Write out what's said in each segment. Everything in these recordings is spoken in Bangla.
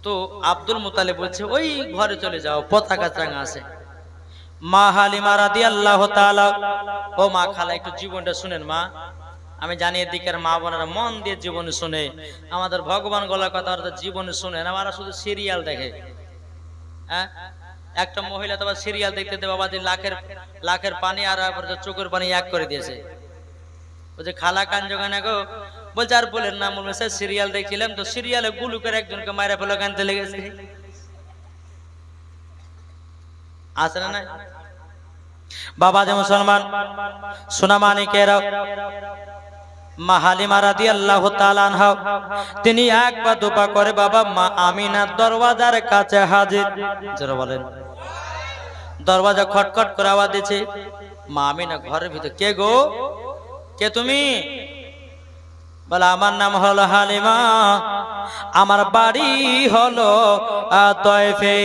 তো আব্দুল মুতালিব বলছে ওই ঘরে চলে যাও, পতাকা চাঙা আছে। মা হালিমা রাদিয়াল্লাহু তাআলা, ও মা খালা একটু জীবনটা শুনেন মা। আমি জানি এদিকের মা বোনেরা মন দিয়ে জীবন শুনে, আমাদের ভগবান গলার কথা জীবন শুনে না, আমরা শুধু সিরিয়াল দেখে। হ্যাঁ, একটা মহিলা তো সিরিয়াল দেখতে দেবে বাবা, লাখের লাখের পানি আর চোখের পানি এক করে দিয়েছে। বলছে খালা কান জোগানে গো, বলছে আর বলেন না, মনে হচ্ছে সিরিয়াল দেখছিলাম তো সিরিয়ালে গুলু করে একজনকে মায়েরা ফেলে কানতে লেগেছে। আছে না না বাবা যে মুসলমান সোনা মানিকেরা, মা হালিমা রাদিয়াল্লাহু তাআলা আনহা তিনি এক পা দুপা করে বাবা মা আমিনার দরওয়াজার কাছে হাজির। যারা বলেন দরওয়াজা খটখট করে আওয়াজ দিচ্ছে। মা আমিনা ঘরের ভিতর, কে গো, কে তুমি? বলে আমার নাম হলো হালিমা, আমার বাড়ি হলো তয়ফে।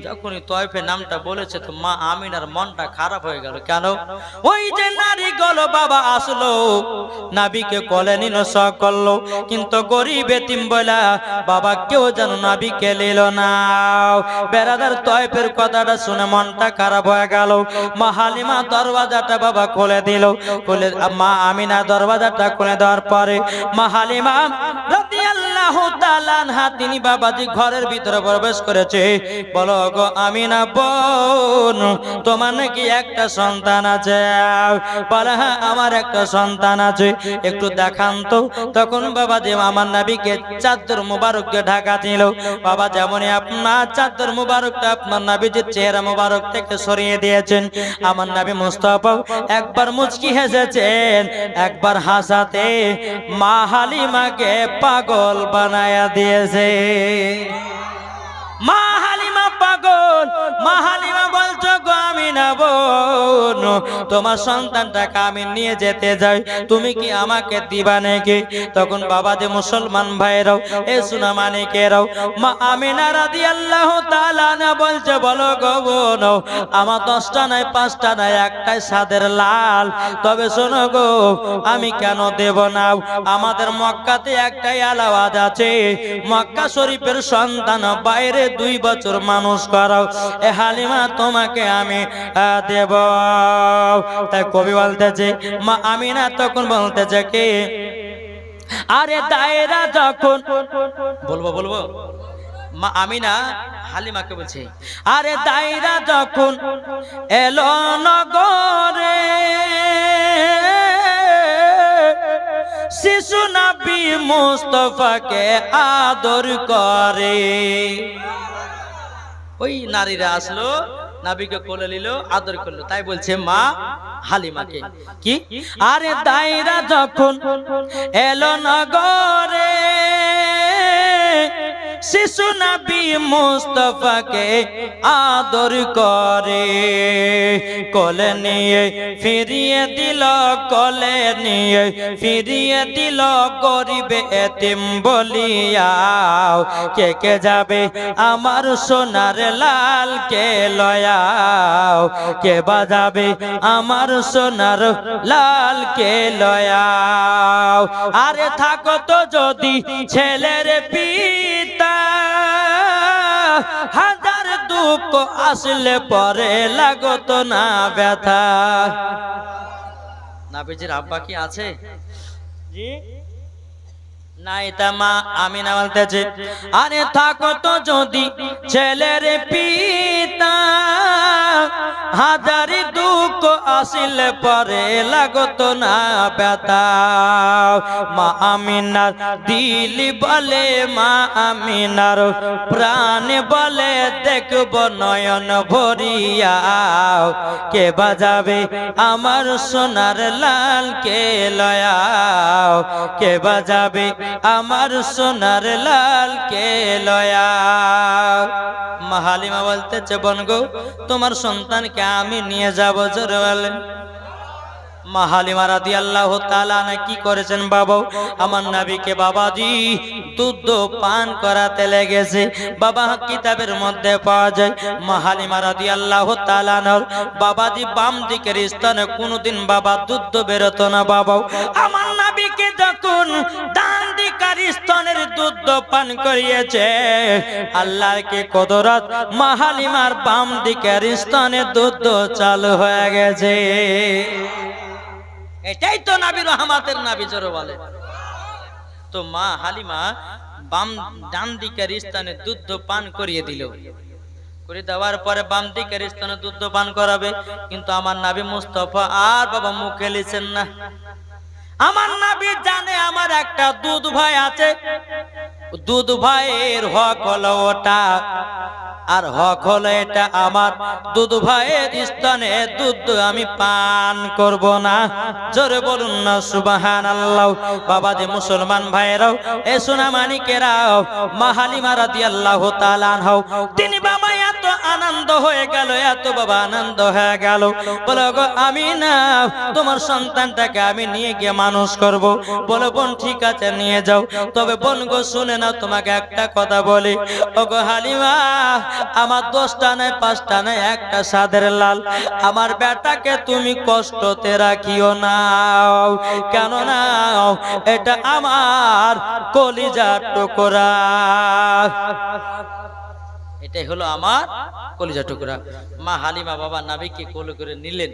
যখনই তয়ফে নামটা বলেছে তো মা আমিনার মনটা খারাপ হয়ে গেল। কেন? ওই যে নারী গলো বাবা আসলো, নাবিকে কোলে নিল, সব করলো, কিন্তু গরিব এতিম বলা বাবা কেউ যেন নাবিকে নিল না। বেরাদার তয়ফের কথাটা শুনে মনটা খারাপ হয়ে গেল। মা হালিমা দরওয়াজাটা বাবা খুলে দিল। খুলে মা আমিনা দরওয়াজাটা খুলে দেওয়ার পরে মা হালিমা রাদিয়াল্লাহু তাআলা আনহা তিনি বাবাজি ঘরের ভিতরে প্রবেশ করেছে। বলো গো আমিনা বোন, তোমার নাকি একটা সন্তান আছে? বলে হ্যাঁ আমার একটা সন্তান আছে, একটু দেখান তো। তখন বাবাজি আমার নবীকে চাদর মুবারককে ঢাকা ছিল। বাবা যেমনই আপনার চাদর মুবারকটা আপনার নবীজির চেহারা মুবারক থেকে সরিয়ে দিয়েছেন, আমার নবী মুস্তাফা একবার মুচকি হেসেছেন, একবার হাসাতে মা হালিমাকে পাগল বানায়া দিয়েছে। মা হালিমা পাগল। মা হালিমা বলছো গো আমিনা বোন, তোমার সন্তানটাকে আমি নিয়ে যেতে যাই, তুমি কি আমাকে দিবা নাকি? তখন বাবা যে মুসলমান ভাইরাও এ সোনা মানিকেরাও মা আমিনা রাদিয়াল্লাহু তাআলা না বলছে বলো গো বোন, আমার 10টা নাই 5টা নাই একটাই সাদের লাল, তবে শোনো গো আমি কেন দেব না? আমাদের মক্কাতে একটাই আলাওয়াজ আছে, মক্কা শরীফের সন্তান বাইরে 2 বছর মানুষ করাও, এ হালিমা তোমাকে আমি দেব। তাই কবি বলতেছে মা আমিনা তখন বলতেছে কি, আরে দায়রা যখন বলবো বলবো মা আমিনা হালিমাকে বলছে, আরে দায়রা যখন এলো নগরে শিশু নবী মুস্তাফাকে আদর করে। ওই নারীরা আসলো, নবীকে কোলে নিল, আদর করলো, তাই বলছে মা হালিমাকে কি, আরে দায়রা যখন এলো নগরে শিশু নবী মুস্তাফাকে আদর করে, কোলে নিয়ে ফিরিয়ে দিল, কোলে নিয়ে ফিরিয়ে দিল গরিব এতিম বলিয়া। কে কে যাবে আমার সোনার লাল কে লয়াও, কে বাজাবে আমার সোনার লাল কে লয়াও। আরে থাকো তো যদি ছেলের পিতা, হাজার দুঃখ আসলে পরে লাগত না ব্যথা। নাবিজির আব্বা কি আছে? জি নাই। তা মা আমিনা বলতেছে, আরে থাকো তো যদি ছেলের পিতা, হাজার দুঃখ আসলে পরে লাগত না ব্যথা। মা আমিনার দিল বলে, মা আমিনার প্রাণ বলে, দেখব নয়ন ভরিয়া, কে বাজাবে আমার সোনার লাল কে লয়াও, কে বাজাবে আমার সোনার লাল কে লয়াও। মা হালিমা বলতেছে বোন গো তোমার সন্তানকে আমি নিয়ে যাব। জোরে বলেন। মা হালিমা রাদিয়াল্লাহু তাআলা আনহা কি করেছেন বাবা, আমার নবীকে বাবাজি দুধ পান করাতে লেগেছে। বাবা কিতাবের মধ্যে পাওয়া যায় মা হালিমা রাদিয়াল্লাহু তাআলা আনহা বাবাজি বাম দিকের স্থানে কোনোদিন বাবা দুধ বেরোতো না বাবা। আমার নবীকে যখন ডান দিকের স্তনের দুধ পান করিয়েছে, আল্লাহর কি কুদরত, মা হালিমার বাম দিকের স্তনে দুধ চালু হয়ে গেছে। এটাই তো নবী রহমতের নবী জোরে বলে। তো মা হালিমা বাম ডান দিকের স্থানে দুধ পান করিয়ে দিল, করে দেওয়ার পরে বাম দিকের স্থানে দুধ পান করাবে, কিন্তু আমার নবী মুস্তাফা আর বাবা মুখে লিছেন না। আমার নবী জানে আমার একটা দুধ ভাই আছে, দুধ ভাইয়ের হক হলো ওটা, আর হক হলো এটা, আমার দুধ ভাইয়ের স্থানে দুধ আমি পান করব না। জোরে বলুন না সুবহানাল্লাহ। বাবা যে মুসলমান ভাইরাও, এ সোনা মানিকেরাও, মা হালিমা রাদিয়াল্লাহু তাআলা আনহা তিনি বাবা এত আনন্দ হয়ে গেল, এত বাবা আনন্দ হয়ে গেল, বলে গো আমি না তোমার সন্তানটাকে আমি নিয়ে গিয়ে মানুষ করব। বলে বোন ঠিক আছে নিয়ে যাও, তবে বোন গো শুনে না তোমাকে একটা কথা বলি, ও গো হালিমা আমার 10টা নয় 5টা নয় একটা সাদের লাল, আমার বেটাকে তুমি কষ্টতে রাখিও না, কেন না এটা আমার কলিজার টুকরা, এটাই হলো আমার কলিজা টুকরা। মা হালিমা বাবা নবীকে কোলে করে নিলেন,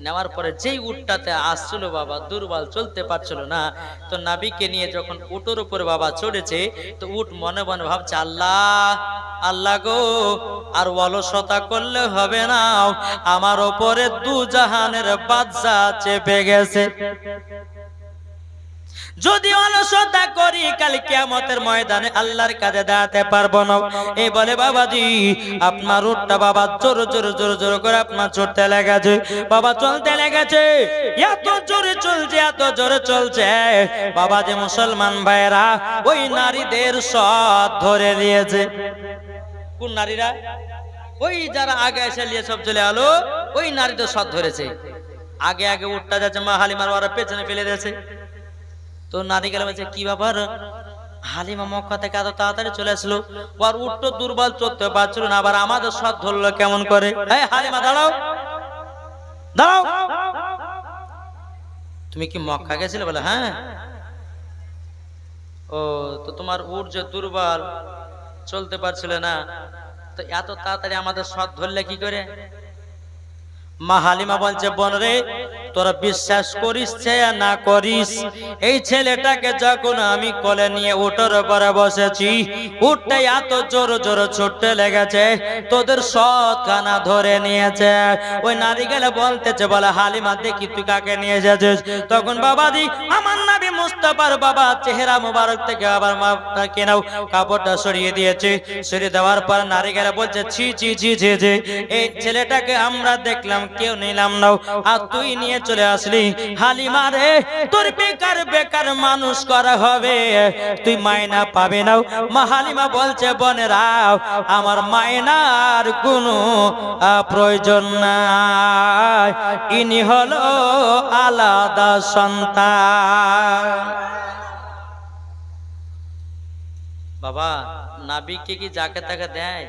নেওয়ার পরে যেই উটটাতে আসছিল বাবা দুর্বল চলতে পারছিল না, তো নবীকে নিয়ে যখন উটের উপরে বাবা চড়েছে, তো উট মনে মনে ভাবছে আল্লাহ আল্লাহ গো আর অলসতা করলে হবে না, আমার উপরে দু জাহানের বাদশা চেপে গেছে, যদি অলসতা করি কাল কিয়ামতের ময়দানে আল্লাহর কাছে দাঁড়াতে পারবো না। এই বলে বাবাজি আপনার উটটা বাবা জোর জোর জোর জোর করে আপনার চড়তে লেগেছে, বাবা চলতে লেগেছে, এত জোরে চলছে এত জোরে চলছে বাবা যে মুসলমান ভাইরা ওই নারীদের সব ধরে নিয়েছে। কোন নারীরা? ওই যারা আগে এসে নিয়ে সব চলে আলো, ওই নারীদের সব ধরেছে। আগে আগে উটটা যাচ্ছে, মা হালিমার ওরা পেছনে ফেলে দিয়েছে। তো নারী গেলে বলছে কি ব্যাপার, হালিমা মক্কা থেকে এত তাড়াতাড়ি চলে আসলো, আর উট তো দুর্বল চলতে পারছিল না, আবার আমাদের সব ধরলো কেমন করে? এই হালিমা দাঁড়াও দাঁড়াও, তুমি কি মক্কা গেছিলে? বলে হ্যাঁ। ও তো তোমার উট যে দুর্বল চলতে পারছিল না, তো এত তাড়াতাড়ি আমাদের সব ধরলে কি করে? মা হালিমা বলছে বোন রে তোরা বিশ্বাস করিস না করিস, এই ছেলেটাকে যখন আমি কোলে নিয়ে উটের উপরে বসেছি, উটটা এত জোর জোর ছুটতে লেগেছে তোদের সব কানা ধরে নিয়েছে। ওই নারী গেলে বলতেছে, বলে হালিমা দেখি তুই কাকে নিয়ে এসেছিস? তখন বাবাজি আমার নবী মুস্তাফার বাবা চেহারা মোবারক থেকে আবার মাকে নাও কাপড়টা সরিয়ে দিয়েছে, সরিয়ে দেওয়ার পর নারী গেলে বলছে ছি ছি ছি ছি ছি, এই ছেলেটাকে আমরা দেখলাম কেউ নিলাম না, আর তুই নিয়ে চলে আসলি। হালিমা রে তোর বেকার বেকার মানুষ করা হবে, তুই মায়না পাবে না। মা হালিমা বলছে বোনেরা আমার মায়নার কোনো প্রয়োজন নাই, ইনি হলো আলাদা সন্তান। বাবা নাবিকে কি যাকে তাকে দেয়?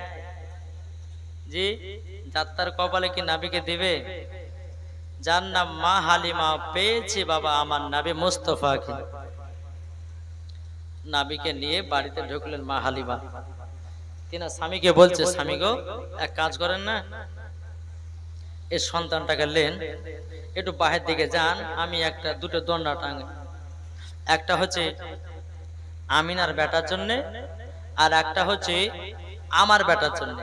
জি যাত্রার কপালে কি নাবিকে দিবে? যার নাম মা হালিমা পেয়েছে বাবা আমার নবী মুস্তাফাকে, নাবিকে নিয়ে বাড়িতে ঢুকলেন মা হালিমা। তিনি স্বামীকে বলছে স্বামী গো এক কাজ করেন না, এই সন্তানটাকে নেন একটু বাহির দিকে যান, আমি একটা দুটো দণ্ডা টাঙে, একটা হচ্ছে আমিনার বেটার জন্য আর একটা হচ্ছে আমার বেটার জন্য,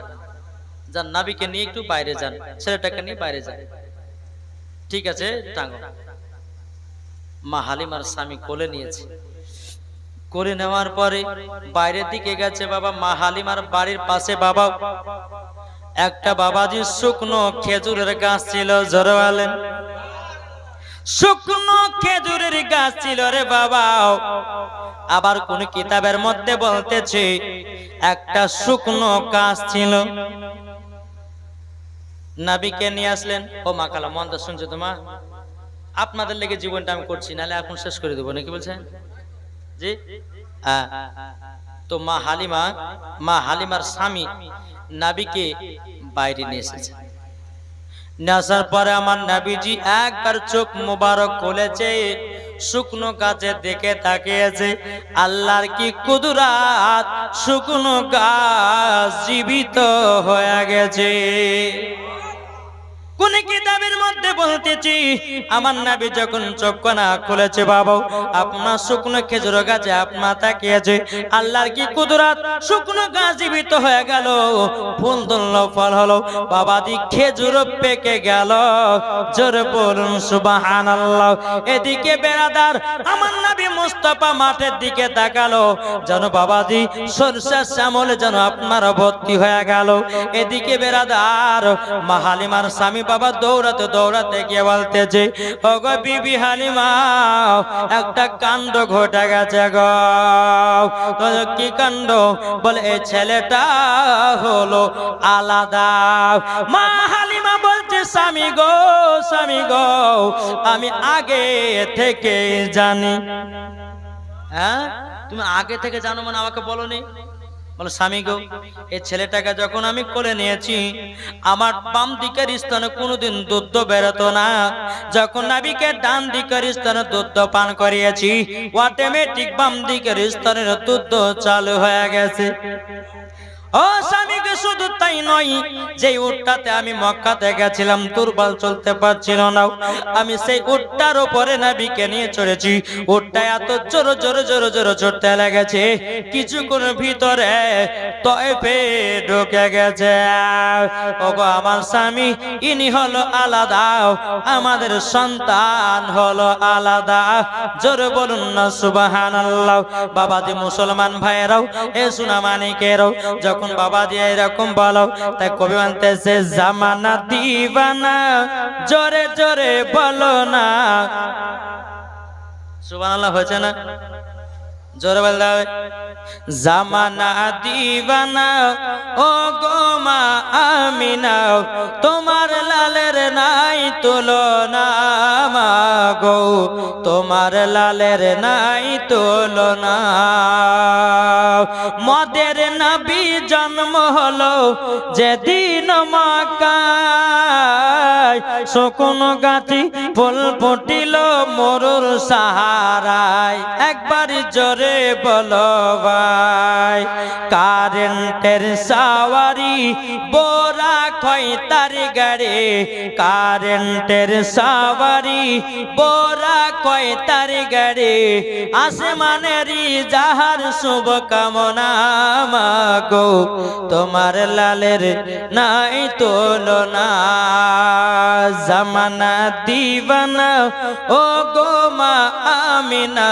যান নাবিকে নিয়ে একটু বাইরে যান, ছেলেটাকে নিয়ে বাইরে যান। ঠিক আছে টাঙ্গো। মা হালিমার স্বামী কোলে নিয়েছে, করে নেওয়ার পরে বাইরের দিকে গেছে বাবা। মা হালিমার বাড়ির পাশে বাবা একটা বাবাজি শুকনো খেজুরের গাছ ছিল, জোরে বলেন শুকনো খেজুরের গাছ ছিল রে বাবা। আবার কোন কিতাবের মধ্যে বলতেছে একটা শুকনো গাছ ছিল। নাবিকে নিয়ে আসলেন। ও মা কালা মন্দ শুনছো তোমা? আপনাদের লেগে জীবনটা আমি করছি, নাহলে এখন শেষ করে দেবো নাকি বলছেন জি। তো মা হালিমার স্বামী নবীকে বাইরে নিয়ে এসেছে। নেশার পরে আমার নবীজি একবার চোখ মোবারক খুলেছে, শুকনো গাছে দেখে তাকিয়েছে, আল্লাহর কি কুদরত, শুকনো গাছ জীবিত হয়ে গেছে। কোন কিতাবের মধ্যে বলতেছি আমার নবী যখন চোখখানা খুলেছে, বাবা আপনার শুকনো খেজুর গাছে আপনার তাকিয়েছে, আল্লাহর কি কুদরত, শুকনো গাছ জীবিত হয়ে গেল, ফুল ধরল, ফল হলো, বাবাজি খেজুর পেকে গেল। জোরে বলুন সুবহানাল্লাহ। এদিকে বেরাদার আমার নবী মুস্তাফা মাঠের দিকে তাকালো, যেন বাবাজি সরষা শ্যামল যেন আপনার ভর্তি হয়ে গেল। এদিকে বেরাদার মা হালিমার স্বামী বাবা দৌড়াতে দৌড়াতে গিয়ে বলতেছে, ওগো বিবি হালিমা, একটা কাণ্ড ঘটে গেছে গো। কি কাণ্ড? বলে এই ছেলেটা হলো আলাদা। মা হালিমা বলছে, স্বামী গো, স্বামী গো, আমি আগে থেকে জানি। হ্যাঁ, তুমি আগে থেকে জানো মানে আমাকে বলোনি? বলো, স্বামী গো, এই ছেলেটাকে যখন আমি কোলে নিয়েছি, আমার বাম দিকের স্তনে কোনোদিন দুধ বেরোতো না, যখন নবীকে ডান দিকের স্তনে দুধ পান করিয়েছি, অটোমেটিক বাম দিকের স্তনের দুধ চালু হয়ে গেছে। ও স্বামীকে শুধু তাই নয়, যে উটটাতে আমি মক্কাতে গেছিলাম, দুর্বল চলতে পারছিল না, আমি সেই উটটার উপরে নবীকে নিয়ে চড়েছি। উটটা এত জোরে জোরে জোরে জোরে চড়তে লেগেছে, কিছুক্ষণ ভিতরে তয়েফে ঢুকে গেছে। ওগো আমার স্বামী, ইনি হলো আলাদা, আমাদের সন্তান হলো আলাদা। জোরে বলুন না সুবহানাল্লাহ। বাবাজি মুসলমান ভাইয়েরাও, এ সোনা মানিকেরাও, যখন বাবা দিয়ে এরকম বলো, তাই কবি বলতেছে, জামানা দিবানা, জোরে জোরে বলো না। সুবহানাল্লাহ হয়েছে না? জোরে বলতে হবে। জামানা দিবানা, ও গো মা আমিনা, তোমার লালের নাই তুলনা, মা গো তোমার লালের নাই তুলনা। মদের নবী জন্ম হলো যেদিন মক্কায়, শুকনো গাছি ফুল ফুটিল মরুর সাহারায়। একবার জোরে বলো ভাই, কারেন্টের সাওয়ারি বোরা খয় তার গাড়ি, কারেন্টের সাওয়ারি বোরা কয় তার গাড়ি, আসমানেরই যাহার শুভ কামনা, মাগো তোমার লালের নাই তুলনা। জামানা দিবানা, ও গো মা আমিনা,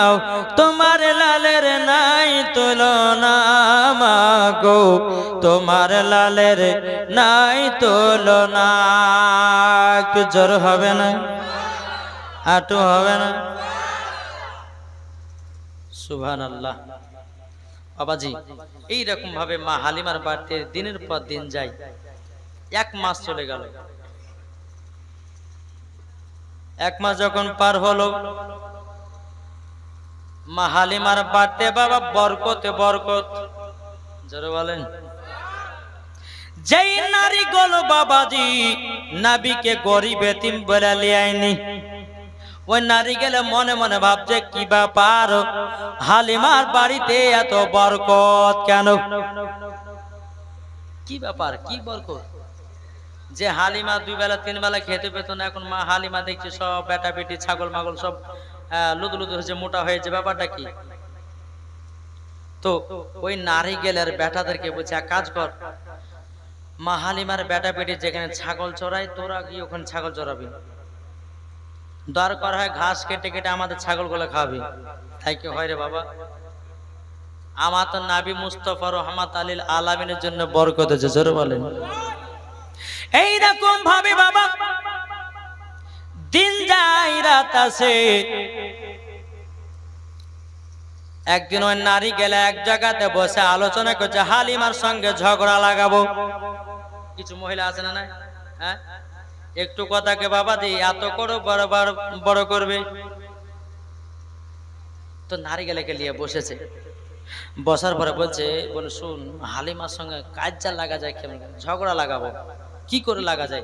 তোমার লালের নাই তুলনা, মাগো তোমার লালের নাই তুলনা। একটু জোর হবে না? আটু হবে না? সুবহানাল্লাহ। বাবাজি এইরকম ভাবে মা হালিমার বাড়িতে দিনের পর দিন যায়, 1 মাস চলে গেল। 1 মাস যখন পার হলো, মা হালিমার বাড়িতে বাবা বরকতে বরকত। জোরে বলেন। যেই নারী গুলো বাবাজি নবীকে গরিব এতিম বলে লিয়ায়নি, ওই নারী গেলে মনে মনে ভাবছে, কি ব্যাপার, হালিমার বাড়িতে এত বরকত কেন? কি ব্যাপার, কি বরকত? যে হালিমা 2 বেলা 3 বেলা খেতে পেত না, এখন মা হালিমা দেখছে সব বেটা বেটি ছাগল মাগল সব লুদু লুদু হয়েছে, মোটা হয়েছে, ব্যাপারটা কি? তো ওই নারী গেলের বেটাদেরকে বলছে, এক কাজ কর, মা হালিমার বেটা বেটি যেখানে ছাগল চড়ায়, তোরা গিয়ে ওখানে ছাগল চড়াবি, দরকার হয় ঘাস কেটে কেটে আমাদের ছাগল গুলো খাবি। তাই কি হয় রে বাবা? আমার তো নবী মুস্তাফা রহমাত আলিল আলামিনের জন্য বরকত হয়েছে। জোরে বলেন। এইরকম ভাবে বাবা দিন যায় রাত আসে। একদিন ওই নারী গেলে এক জায়গাতে বসে আলোচনা করছে, হালিমার সঙ্গে ঝগড়া লাগাবো। কিছু মহিলা আছে না, হ্যাঁ, একটু কথাকে বাবা দি এত করো বড় বড় করবে। তো নারিকেলকে নিয়ে বসেছে, বসার পরে বলছে বলে শুন, হালিমার সঙ্গে কাজ্জা লাগা যায় কেমন, ঝগড়া লাগাবো কি করে লাগা যায়?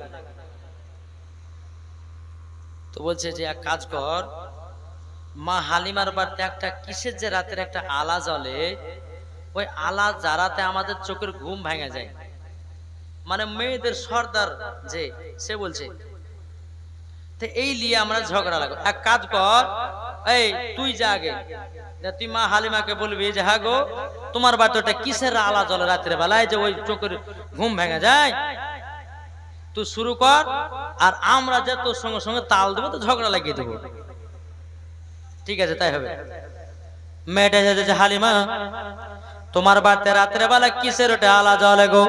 তো বলছে যে এক কাজ কর, মা হালিমার বাড়িতে একটা কিসের যে রাতের একটা আলা জ্বলে, ওই আলা জ্বালাতে আমাদের চোখের ঘুম ভেঙে যায়। মানে মেয়েদের সর্দার যে সে বলছে, তো এই নিয়ে আমরা ঝগড়া লাগো। এক কাজ কর, এই তুই যা আগে, তুই মা হালিমাকে বলবি যে হ্যাঁ গো, তোমার বাড়িতে কিসের আলা জ্বলে রাত্রে বেলায় যে ওই চোখের ঘুম ভেঙে যায়, তুই শুরু কর, আর আমরা যে তোর সঙ্গে সঙ্গে তাল দেবো, তো ঝগড়া লাগিয়ে দেবো। ঠিক আছে, তাই হবে। মেয়েটা যে হালিমা, তোমার বাড়িতে রাত্রে বেলা কিসের ওটা আলা জ্বলে গো?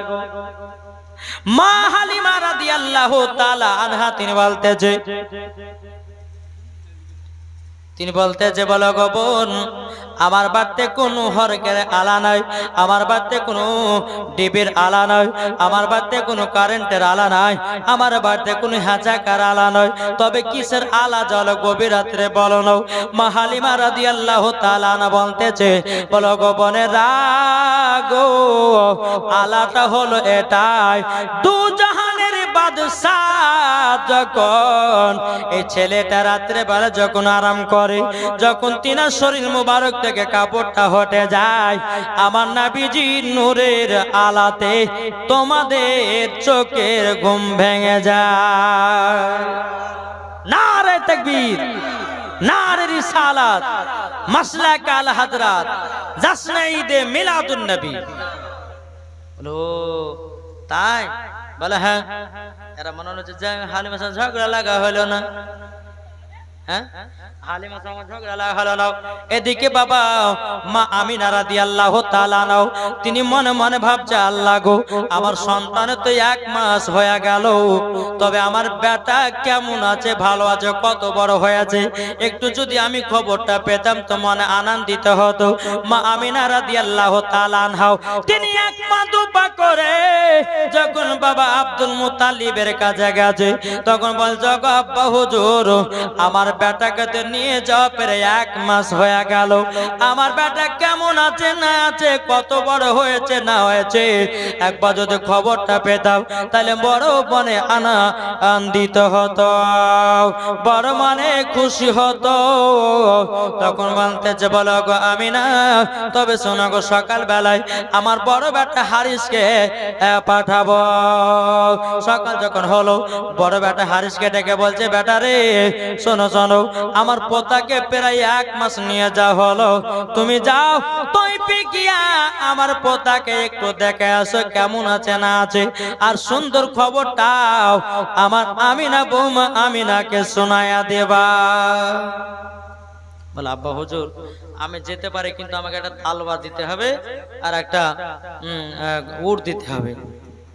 মা হালিমা রাদিয়াল্লাহু তাআলা আনহা তিনি বলতেছে বলো গো বোন, আমার বাড়িতে কোনো হরকের আলা নাই, আমার বাড়িতে কোনো ডিবির আলা নাই, আমার বাড়িতে কোনো কারেন্টের আলা নাই, আমার বাড়িতে কোনো হ্যাচাকার আলা নয়, তবে কিসের আলা জ্বলে গভীর রাত্রে বলো না? মা হালিমা রাদিয়াল্লাহু তাআলা আনহা বলতেছে বলো গো বোনেরা গো, আলাটা হলো এটাই, দু জাহানের বাদশাহ যখন এই ছেলেটা রাত্রে বেলা যখন আরাম করে, যখন তিনার শরীর মুবারক থেকে কাপড়টা হটে যায়, আমার নবীজি নূরের আলাতে তোমাদের চোখের ঘুম ভেঙে যায়। নারে তাকবীর, নারে রিসালাত, মাসলাক আল হযরত, জাসনে ঈদে মিলাদুন নবী। বলো তাই? বলে হ্যাঁ। এরা মনে হচ্ছে যে হালিমার সাথে ঝগড়া লাগা হলো না, হ্যাঁ হালিমার সঙ্গে ঝগড়া লাগা হলো না। এদিকে বাবা মা আমিনা রাদিয়াল্লাহু তাআলা আনহা তিনি মনে মনে ভাবছে আল্লাহ গো, আমার সন্তানের তো 1 মাস হয়ে গেল, তবে আমার বেটা কেমন আছে, ভালো আছে, কত বড় হয়েছে, একটু যদি আমি খবরটা পেতাম তো মনে আনন্দিত হতো। মা আমিনা রাদিয়াল্লাহু তাআলা আনহা তিনি 1 পা 2 পা করে যখন বাবা আব্দুল মুত্তালিবের কাছে গেছে, তখন বলছে গো আব্বা হুজুর, আমার বেটাকে তো নিয়ে যাওয়া পরে 1 মাস হয়ে গেল, আমার বেটা কেমন আছে না আছে, কত বড় হয়েছে না হয়েছে, একবার যদি খবরটা পেতাম তাহলে বড় মনে আনন্দিত হতো, বড় মানে খুশি হতো। তখন বলতেছে বলো গো আমিনা, তবে শোনো গো, সকাল বেলায় আমার বড় বেটা হারিসকে পাঠাবো। সকাল যখন হলো, বড় বেটা হারিসকে ডেকে বলছে বেটা রে শোনো শোনো, আমার পোতাকে প্রায় 1 মাস নিয়ে যাওয়া হলো, তুমি যাও তৈপে গিয়া আমার পোতাকে একটু দেখে আসো কেমন আছে না আছে, আর সুন্দর খবরটাও আমার আমিনা বৌমা আমিনাকে শোনায়া দেবা। বলে আব্বা হুজুর আমি যেতে পারি, কিন্তু আমাকে একটা তালবা দিতে হবে আর একটা উট দিতে হবে।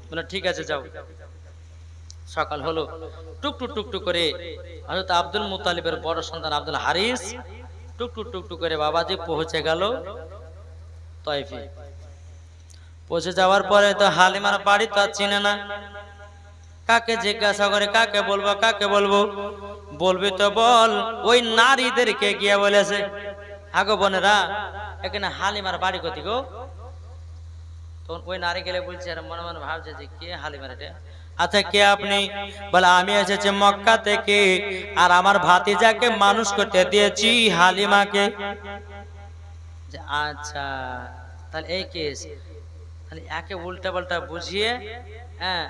বলে ঠিক আছে যাও। সকাল হলো, টুকটুক টুকটুক করে হযরত আব্দুল মুত্তালিবের বড় সন্তান আব্দুল হারিস টুকটুক টুকটুক করে বাবাজি পৌঁছে গেল তায়েফে। পৌঁছে যাওয়ার পরে তো হালিমার বাড়ি তো আর চিনে না, কাকে জিজ্ঞাসা করে কাকে বলবো কাকে বলবো, বলবি তো বল, ওই নারীদেরকে গিয়ে বলেছে আগো বোনেরা এখানে হালিমার বাড়ি কোথায় গো? তখন ওই নারী গেলে বলছে, আর মনে মনে ভাবছে যে কে হালিমার এটা, আচ্ছা কে আপনি? বলে আমি এসেছি মক্কা থেকে, আর আমার ভাতিজাকে মানুষ করতে দিয়েছি হালিমাকে। আচ্ছা তাহলে এই কেস, তাহলে একে উল্টা পাল্টা বুঝিয়ে হ্যাঁ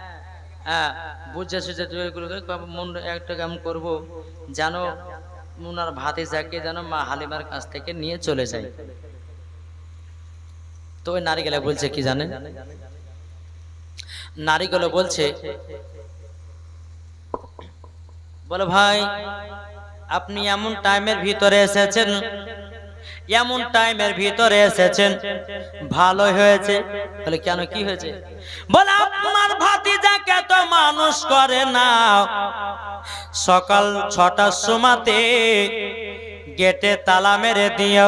হ্যাঁ বুঝে সুঝে মন একটা কেমন করবো যেন ওনার ভাতিজাকে যেন মা হালিমার কাছ থেকে নিয়ে চলে যায়। তো ওই নারীগুলো বলছে কি জানেন? নারীগুলো বলছে বলে ভাই আপনি এমন টাইমের ভিতরে এসেছেন, এমন টাইমের ভিতরে এসেছেন, ভালো হয়েছে। বলে কেন কি হয়েছে? বলে আপনার ভাতিজাকে তো মানুষ করে না, সকাল 6টার সময়তে গেটে তালা মেরে দিও,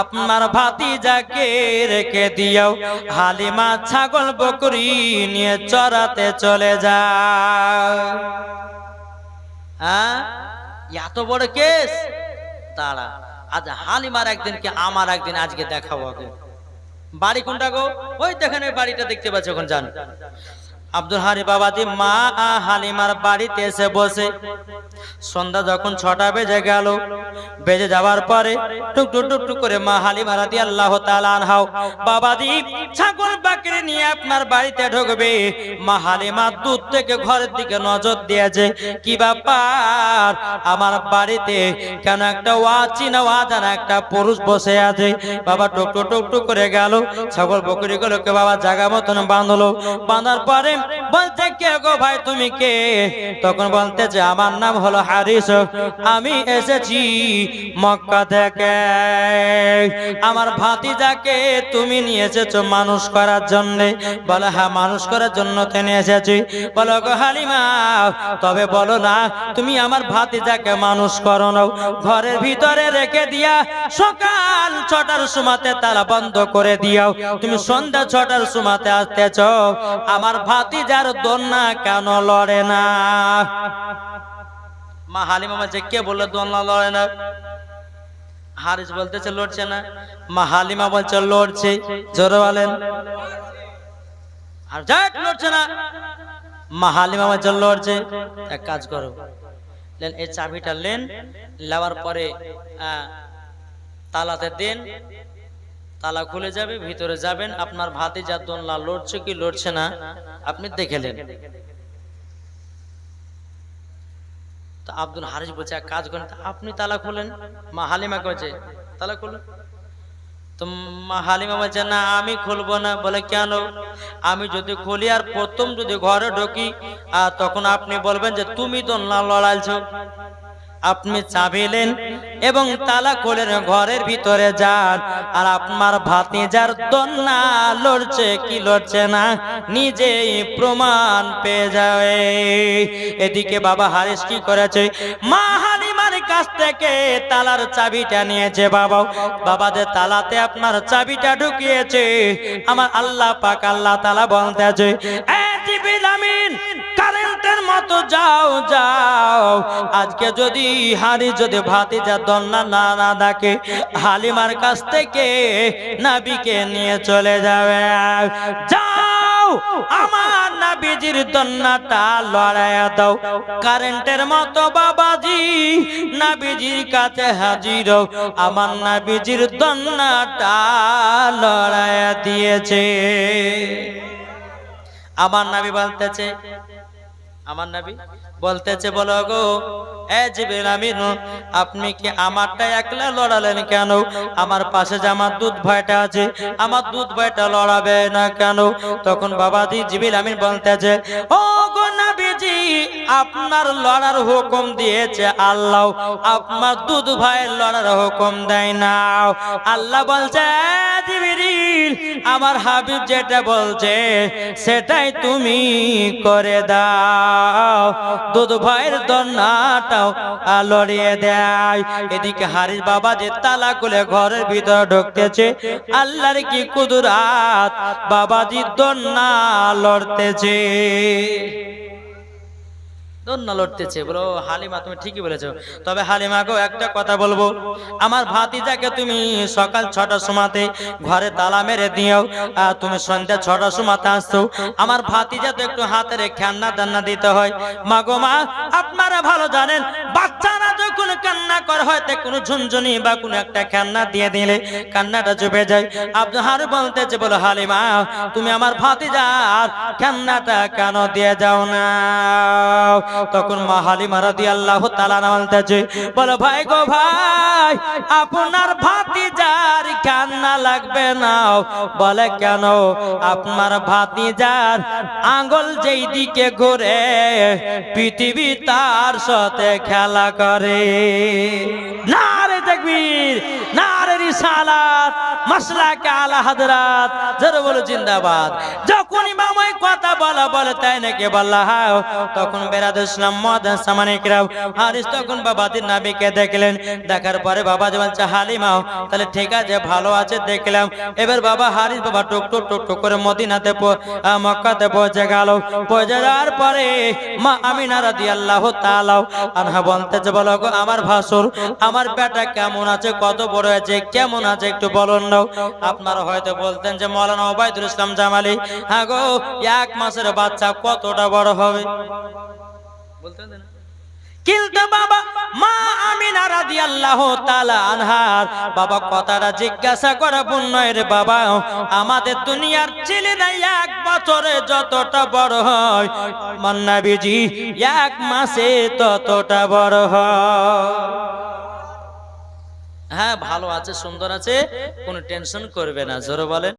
আপনার ভাতিজাকে রেখে দিও, হালিমা ছাগল বকরি নিয়ে চড়াতে চলে যায়। হ্যাঁ, এত বড় কেস। তারা আজ হালিমার একদিন কি আমার একদিন আজকে দেখাবো। বাড়ি কোনটা গো? ওই দেখেন ওই বাড়িটা দেখতে পাচ্ছ, ওখানে যান। আব্দুল হারি বাবাজি মা হালিমার বাড়িতে এসে বসে। সন্ধ্যা যখন 6টা বেজে গেল, বেজে যাওয়ার পরে টুকটুক টুকটুক করে মা হালিমা রাদিয়াল্লাহু তাআলা আনহা বাবাজি ছাগল বাকরি নিয়ে আপনার বাড়িতে ঢুকবে। মা হালিমা দূর থেকে ঘরের দিকে নজর দিয়েছে, কি ব্যাপার আমার বাড়িতে কেন একটা অচেনা অজানা একটা পুরুষ বসে আছে। বাবা টুকটুক টুকটুক করে গেল, ছাগল বকরি গুলোকে বাবা জায়গা মতন বাঁধলো। বাঁধার পরে বলতে, কে গো ভাই তুমি কে? তখন বলতে যে আমার নাম হলো হারিস, আমি এসেছি মক্কা থেকে। আমার ভাতিজাকে তুমি নিয়ে এসেছো মানুষ করার জন্য। বলে হ্যাঁ, মানুষ করার জন্য তিনি এসেছি। বলো গো হালিমা, তবে বলো না তুমি আমার ভাতিজাকে মানুষ করো না, ঘরের ভিতরে রেখে দিয়া সকাল 6টার সময়তে তালা বন্ধ করে দিও, তুমি সন্ধ্যা 6টার সময়তে আসতেছ। আমার ভাতিজার দোলনা কেন লড়ে না? মা হালিমা বলছে, কে বললো দোলনা লড়ে না? হারিস বলতেছে লড়ছে না। মা হালিমা বলছে লড়ছে। জোরে বলেন। আর যাক লড়ছে না। মা হালিমা বলছে লড়ছে। এক কাজ করো, লেন এই চাবিটা লেন, নেওয়ার পরে তালাতে দেন, তালা খুলে যাবে, ভিতরে যাবেন, আপনার ভাতিজার দোলনা লড়ছে কি লড়ছে না আপনি দেখে নেন। তো আব্দুল হারিস বলছে এক কাজ করেন, আপনি তালা খুলেন। মা হালিমা কইছে তালা খুলেন। তো মা হালিমা বলছে না আমি খুলবো না। বলে কেন? আমি যদি খুলি আর প্রথম যদি ঘরে ঢুকি তখন আপনি বলবেন যে তুমি দোলনা লড়াইছো। আপনি চাবিলেন এবং তালা খুলে ঘরের ভিতরে যান, আর আপনার ভাতিজার দোলনা লড়ছে কি লড়ছে না নিজেই প্রমাণ পেয়ে যাবে। এদিকে বাবা হারিস কি করেছে, মা হালিমার কাছ থেকে তালার চাবিটা নিয়েছে। বাবাদের তালাতে আপনার চাবিটা ঢুকিয়েছে। আমার আল্লাহ পাক আল্লাহ তাআলা বলতেছে, এ জিবরিল আমিন কারেন্টের মতো যাও যাও, আজকে যদি হারি যদি ভাতিজা দোলনা না ডাকে, হালিমার কাছ থেকে নবীকে নিয়ে চলে যাবে। যাও আমার নবীজির দোলনাটা লড়াইয়া দাও। কারেন্টের মতো বাবাজি নবীজির কাছে হাজির হও। আমার নবীজির দোলনাটা লড়াইয়া দিয়েছে। আমার নবী বলতেছে, আমার নবী বলতেছে, বলো গো এ জিবরিল আমিন আপনি কি আমারটা একলা লড়ালেন কেন? আমার পাশে যে আমার দুধ ভাইটা আছে, আমার দুধ ভাইটা লড়াবে না কেন? তখন বাবাজি জিবরিল আমিন বলতেছে, ও গো নবীজি আপনার লড়ার হুকুম দিয়েছে আল্লাহ, আপনার দুধ ভাইয়ের লড়ার হুকুম দেয় না। আল্লাহ বলছে, জিবরিল আমার হাবিব যেটা বলছে সেটাই তুমি করে দাও। দুধ ভাইয়ের দোলনাটাও লড়িয়ে দেয়। এদিকে হারিস বাবা যে তালা খুলে ঘরের ভিতর ঢুকতেছে। আল্লাহর কি কুদরাত, বাবাজি দোলনা লড়তেছে, দোলনা লড়তেছে। বলো হালিমা তুমি ঠিকই বলেছো। তবে হালিমা গো একটা কথা বলবো, আমার ভাতিজাকে তুমি সকাল 6টার সময়তে ঘরে তালা মেরে দিও, তুমি সন্ধ্যা 6টার সময়তে আসছো। আমার ভাতিজা তো একটু হাতের খেলনা দান্না দিতে হয়। মা গো মা আপনারা ভালো জানেন, বাচ্চারা যখন কান্না করে হয়তো কোনো ঝুনঝুনি বা কোনো একটা খেলনা দিয়ে দিলে কান্নাটা চুপে যায়। আব্দুল হারি বলতেছে, বলো হালিমা তুমি আমার ভাতিজার খেলনাটা কেন দিয়ে যাও না? তখন মা হালিমা রাদিয়াল্লাহু তাআলা বলতেছে, বলো ভাই গো ভাই আপনার ভাতিজার কান্না লাগবে না। বলে কেন? আপনার ভাতিজার আঙ্গুল যেই দিকে ঘুরে পৃথিবী তার সাথে খেলা করে। নারে তাকবীর, নারে রিসালাত মাসলাকে আলা হাদরাত যারা বলে জিন্দাবাদ। যখনই মামাই কথা বলে তাই নাকি বললা হাও, তখন বেরাদ ইসলাম মহাদান সামানিকরাও হারিস তখন বাবাদের নবীকে দেখলেন। দেখার পরে বাবা যে বলছে হালিমাও তাহলে ঠিক আছে ভালো আছে দেখলাম। এবার বাবা হারিস বাবা টুক টুক টুক টুক করে মদিনাতে মক্কাতে পৌঁছে গেল। পৌঁছে যাওয়ার পরে মা আমিনা রাদিয়াল্লাহু তাআলা আনহা বলতেছে বলো গো আমার ভাসুর আমার বেটা কেমন আছে, কত বড় আছে, কেমন আছে একটু বলুন না। আপনারা হয়তো বলতেন যে মাওলানা ওবায়দুল ইসলাম জামালি, হ্যাঁ গো 1 মাসের বাচ্চা কতটা বড় হবে বলতেন না। কিন্তু বাবা মা আমিনা রাদিয়াল্লাহু তাআলা আনহার বাবা কথাটা জিজ্ঞাসা করে বললেন বাবা আমাদের দুনিয়ার ছেলেরা 1 বছরে যতটা বড় হয় আমার নবীজি 1 মাসে ততটা বড় হয়। হ্যাঁ ভালো আছে সুন্দর আছে কোনো টেনশন করবে না, জোরে বলেন।